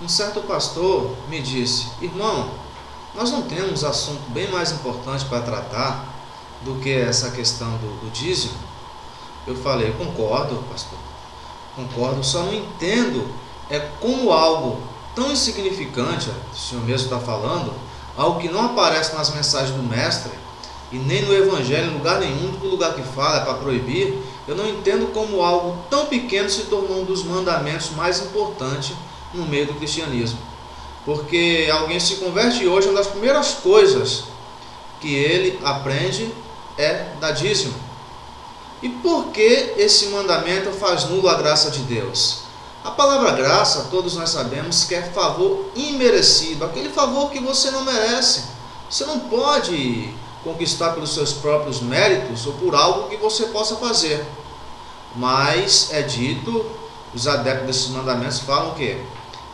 Um certo pastor me disse: irmão, nós não temos assunto bem mais importante para tratar do que essa questão do dízimo? Eu falei: concordo, pastor, concordo, só não entendo como algo tão insignificante, o senhor mesmo está falando, algo que não aparece nas mensagens do mestre e nem no evangelho, em lugar nenhum, o lugar que fala é para proibir. Eu não entendo como algo tão pequeno se tornou um dos mandamentos mais importantes no meio do cristianismo. Porque alguém se converte hoje, uma das primeiras coisas que ele aprende é dar dízimo. E por que esse mandamento faz nulo a graça de Deus? A palavra graça, todos nós sabemos que é favor imerecido, aquele favor que você não merece. Você não pode conquistar pelos seus próprios méritos ou por algo que você possa fazer. Mas é dito, os adeptos desses mandamentos falam o quê?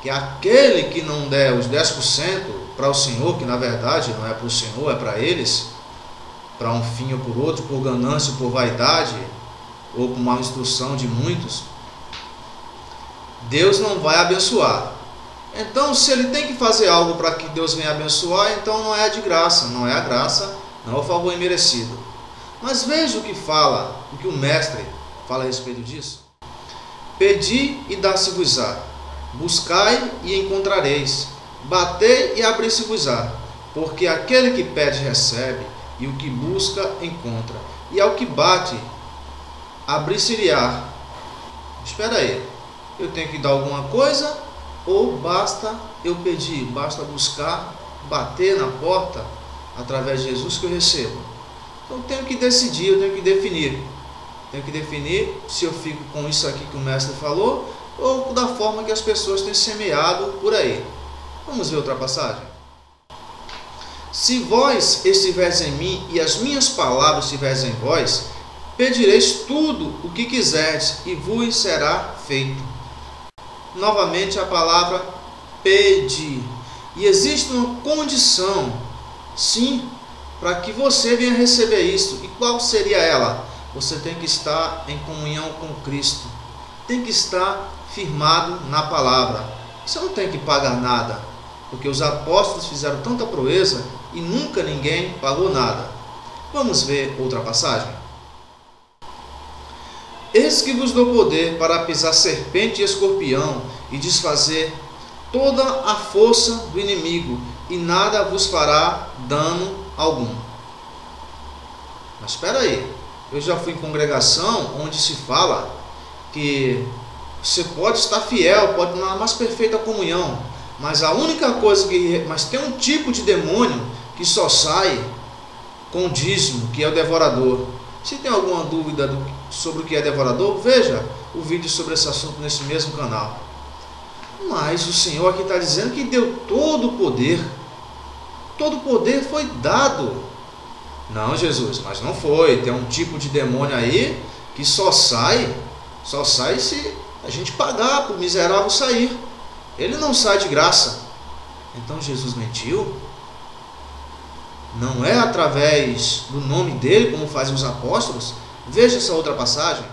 Que aquele que não der os 10% para o Senhor, que na verdade não é para o Senhor, é para eles, para um fim ou por outro, por ganância ou por vaidade, ou por má instrução de muitos, Deus não vai abençoar. Então, se ele tem que fazer algo para que Deus venha abençoar, então não é de graça, não é a graça, não é o favor imerecido. Mas veja o que fala, o que o mestre fala a respeito disso. Pedi e dá-se-vos-á, buscai e encontrareis, batei e abri-se-vos-á, porque aquele que pede recebe, e o que busca encontra, e ao que bate abrir-se-lhe-á. Espera aí, eu tenho que dar alguma coisa ou basta eu pedir, basta buscar, bater na porta através de Jesus que eu recebo? Então eu tenho que decidir, eu tenho que definir. Tenho que definir se eu fico com isso aqui que o mestre falou ou da forma que as pessoas têm semeado por aí. Vamos ver outra passagem? Se vós estiveres em mim e as minhas palavras estiveres em vós, pedireis tudo o que quiserdes e vos será feito. Novamente a palavra pedir. E existe uma condição, sim, para que você venha receber isso. E qual seria ela? Você tem que estar em comunhão com Cristo. Tem que estar firmado na palavra. Você não tem que pagar nada, porque os apóstolos fizeram tanta proeza e nunca ninguém pagou nada. Vamos ver outra passagem? Eis que vos dou poder para pisar serpente e escorpião e desfazer toda a força do inimigo, e nada vos fará dano algum. Mas espera aí, eu já fui em congregação onde se fala que você pode estar fiel, pode estar na mais perfeita comunhão, mas a única coisa mas tem um tipo de demônio que só sai com o dízimo, que é o devorador. Se tem alguma dúvida sobre o que é devorador, veja o vídeo sobre esse assunto nesse mesmo canal. Mas o Senhor aqui está dizendo que deu todo o poder. Todo o poder foi dado. Não, Jesus, mas não foi. Tem um tipo de demônio aí que só sai se a gente pagar para o miserável sair. Ele não sai de graça. Então Jesus mentiu? Não é através do nome dele, como fazem os apóstolos? Veja essa outra passagem.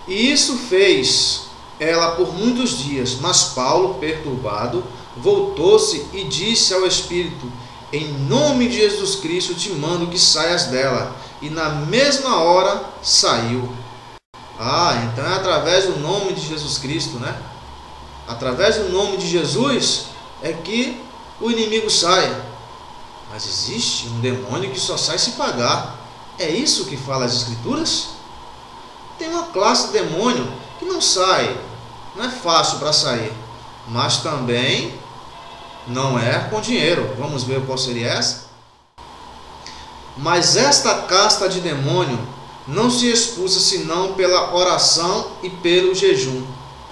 E isso fez ela por muitos dias, mas Paulo, perturbado, voltou-se e disse ao Espírito: em nome de Jesus Cristo te mando que saias dela. E na mesma hora saiu. Então é através do nome de Jesus Cristo, né? Através do nome de Jesus é que o inimigo sai. Mas existe um demônio que só sai se pagar. É isso que fala as Escrituras? Tem uma classe de demônio que não sai, não é fácil para sair, mas também não é com dinheiro. Vamos ver qual seria essa? Mas esta casta de demônio não se expulsa senão pela oração e pelo jejum.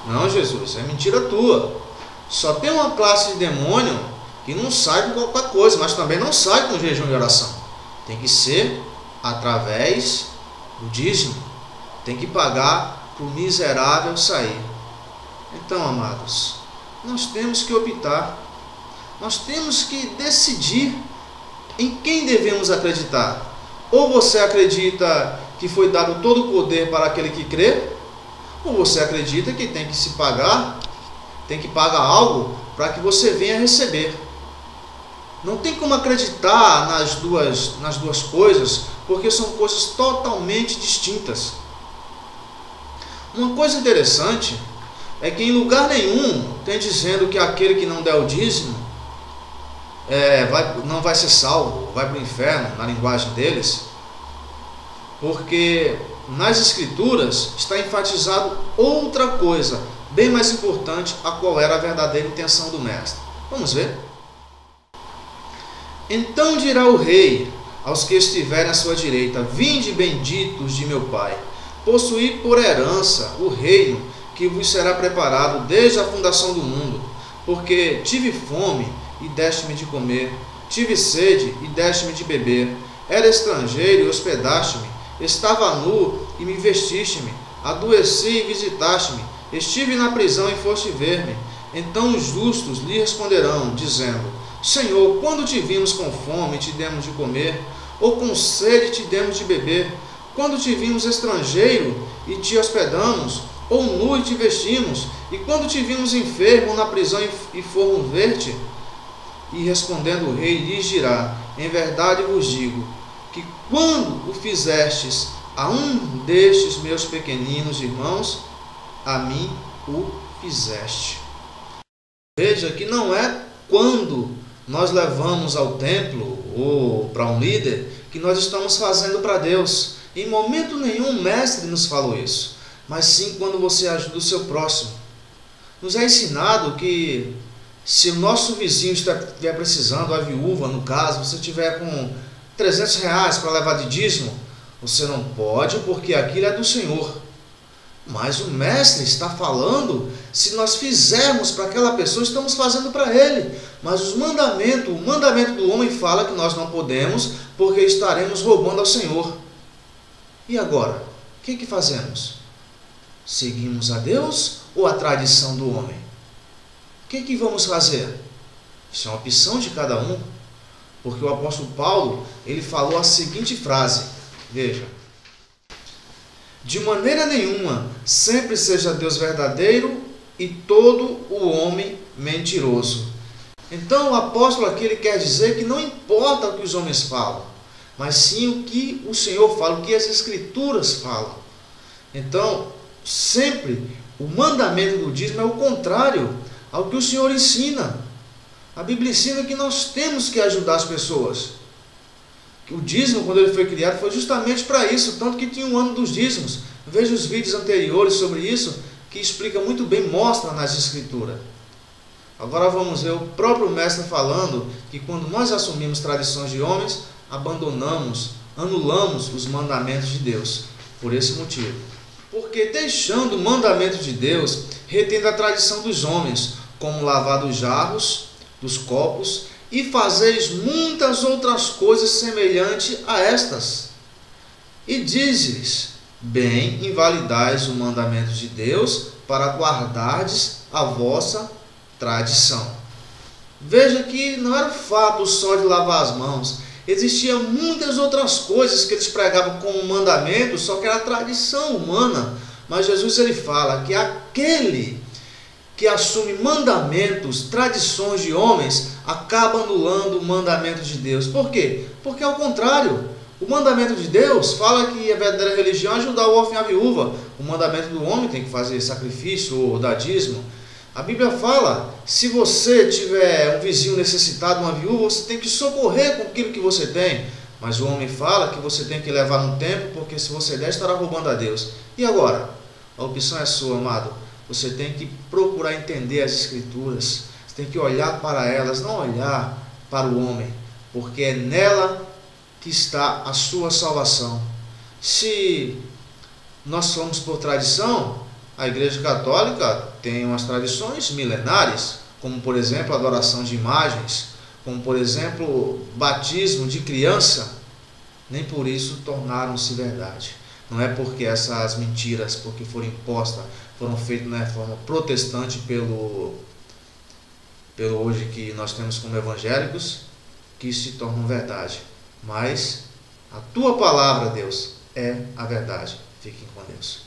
Não, Jesus, é mentira tua. Só tem uma classe de demônio que não sai com qualquer coisa, mas também não sai com jejum e oração. Tem que ser através do dízimo. Tem que pagar para o miserável sair. Então, amados, nós temos que optar. Nós temos que decidir em quem devemos acreditar. Ou você acredita que foi dado todo o poder para aquele que crê, ou você acredita que tem que se pagar tem que pagar algo para que você venha receber. Não tem como acreditar nas duas coisas, porque são coisas totalmente distintas. Uma coisa interessante é que em lugar nenhum tem dizendo que aquele que não der o dízimo não vai ser salvo, vai para o inferno, na linguagem deles, porque nas Escrituras está enfatizado outra coisa, bem mais importante, a qual era a verdadeira intenção do Mestre. Vamos ver? Então dirá o rei aos que estiverem à sua direita: vinde, benditos de meu Pai, possuí por herança o reino que vos será preparado desde a fundação do mundo, porque tive fome e deste-me de comer, tive sede e deste-me de beber, era estrangeiro e hospedaste-me, estava nu e me vestiste-me, adoeci e visitaste-me, estive na prisão e foste ver-me. Então os justos lhe responderão, dizendo: Senhor, quando te vimos com fome e te demos de comer, ou com sede e te demos de beber? Quando te vimos estrangeiro e te hospedamos, ou nu e te vestimos? E quando te vimos enfermo na prisão e fomos ver-te? E respondendo o rei, lhes dirá: em verdade vos digo, que quando o fizestes a um destes meus pequeninos irmãos, a mim o fizeste. Veja que não é quando nós levamos ao templo ou para um líder que nós estamos fazendo para Deus. Em momento nenhum o mestre nos falou isso, mas sim quando você ajuda o seu próximo. Nos é ensinado que se o nosso vizinho estiver precisando, a viúva no caso, você tiver com R$300 para levar de dízimo, você não pode, porque aquilo é do Senhor. Mas o mestre está falando, se nós fizermos para aquela pessoa, estamos fazendo para ele. Mas o mandamento do homem fala que nós não podemos, porque estaremos roubando ao Senhor. E agora, o que fazemos? Seguimos a Deus ou a tradição do homem? O que vamos fazer? Isso é uma opção de cada um. Porque o apóstolo Paulo, ele falou a seguinte frase, veja: de maneira nenhuma, sempre seja Deus verdadeiro e todo o homem mentiroso. Então o apóstolo aqui ele quer dizer que não importa o que os homens falam, mas sim o que o Senhor fala, o que as Escrituras falam. Então, sempre o mandamento do dízimo é o contrário ao que o Senhor ensina. A Bíblia ensina que nós temos que ajudar as pessoas. O dízimo, quando ele foi criado, foi justamente para isso, tanto que tinha um ano dos dízimos. Veja os vídeos anteriores sobre isso, que explica muito bem, mostra nas Escrituras. Agora vamos ver o próprio mestre falando que quando nós assumimos tradições de homens, anulamos os mandamentos de Deus, por esse motivo. Porque deixando o mandamento de Deus, retendo a tradição dos homens, como lavar dos jarros, dos copos, e fazeis muitas outras coisas semelhantes a estas. E dizes: bem invalidais o mandamento de Deus, para guardardes a vossa tradição. Veja que não era o fato só de lavar as mãos. Existiam muitas outras coisas que eles pregavam como mandamento, só que era tradição humana. Mas Jesus ele fala que aquele que assume mandamentos, tradições de homens, acaba anulando o mandamento de Deus. Por quê? Porque ao contrário, o mandamento de Deus fala que a verdadeira religião é ajudar o órfão e a viúva. O mandamento do homem tem que fazer sacrifício ou dar dízimo. A Bíblia fala, se você tiver um vizinho necessitado, uma viúva, você tem que socorrer com aquilo que você tem. Mas o homem fala que você tem que levar no templo, porque se você der, estará roubando a Deus. E agora? A opção é sua, amado. Você tem que procurar entender as Escrituras. Você tem que olhar para elas, não olhar para o homem, porque é nela que está a sua salvação. Se nós somos por tradição, a Igreja Católica tem umas tradições milenares, como por exemplo a adoração de imagens, como por exemplo batismo de criança. Nem por isso tornaram-se verdade. Não é porque essas mentiras, porque foram impostas, foram feitas na reforma protestante pelo hoje que nós temos como evangélicos, que isso se torna verdade. Mas a tua palavra, Deus, é a verdade. Fiquem com Deus.